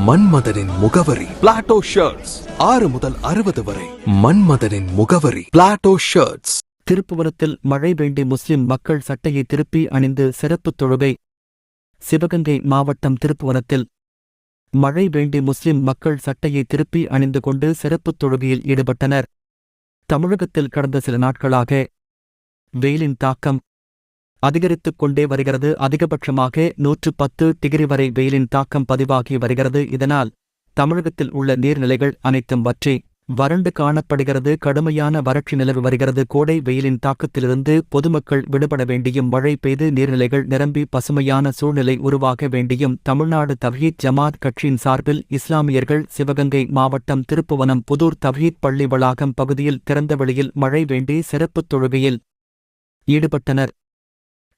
மன்மதனின் முகவரி Plato shirts 6 முதல் 60 வரை. மன்மதனின் முகவரி பிளாட்டோ ஷர்ட்ஸ். திருப்புவனத்தில் மழை வேண்டி முஸ்லிம் மக்கள் சட்டையை திருப்பி அணிந்து சிறப்பு தொழுகை. சிவகங்கை மாவட்டம் திருப்புவனத்தில் மழை வேண்டி முஸ்லிம் மக்கள் சட்டையை திருப்பி அணிந்து கொண்டு சிறப்புத் தொழுகையில் ஈடுபட்டனர். தமிழகத்தில் கடந்த சில நாட்களாக வெயிலின் தாக்கம் அதிகரித்துக் கொண்டே வருகிறது. அதிகபட்சமாக 110 டிகிரி வரை வெயிலின் தாக்கம் பதிவாகி வருகிறது. இதனால் தமிழகத்தில் உள்ள நீர்நிலைகள் அனைத்தும் வறண்டு காணப்படுகிறது. கடுமையான வறட்சி நிலவி வருகிறது. கோடை வெயிலின் தாக்கத்திலிருந்து பொதுமக்கள் விடுபட வேண்டியும் மழை பெய்து நீர்நிலைகள் நிரம்பி பசுமையான சூழ்நிலை உருவாக வேண்டியும் தமிழ்நாடு தவ்ஹீத் ஜமாத் கட்சியின் சார்பில் இஸ்லாமியர்கள் சிவகங்கை மாவட்டம் திருப்புவனம் புதூர் தவ்ஹீத் பள்ளி வளாகம் பகுதியில் திறந்தவெளியில் மழை வேண்டி சிறப்புத் தொழுகையில் ஈடுபட்டனர்.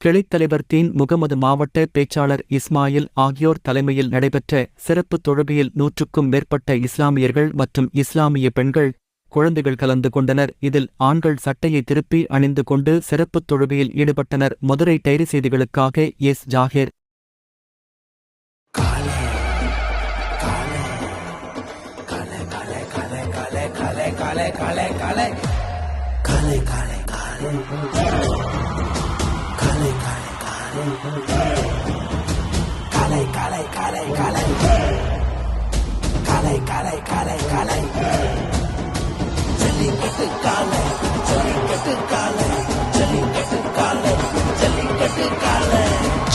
கிளைத்தலைவர் தீன் முகமது, மாவட்ட பேச்சாளர் இஸ்மாயில் ஆகியோர் தலைமையில் நடைபெற்ற சிறப்புத் தொழுகையில் 100க்கும் மேற்பட்ட இஸ்லாமியர்கள் மற்றும் இஸ்லாமிய பெண்கள், குழந்தைகள் கலந்து கொண்டனர். இதில் ஆண்கள் சட்டையை திருப்பி அணிந்து கொண்டு சிறப்புத் தொழுகையில் ஈடுபட்டனர். மதுரை டைரி செய்திகளுக்காக S. Zakir.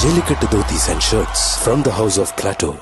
Jallikattu dhotis and shirts from the house of Plateau.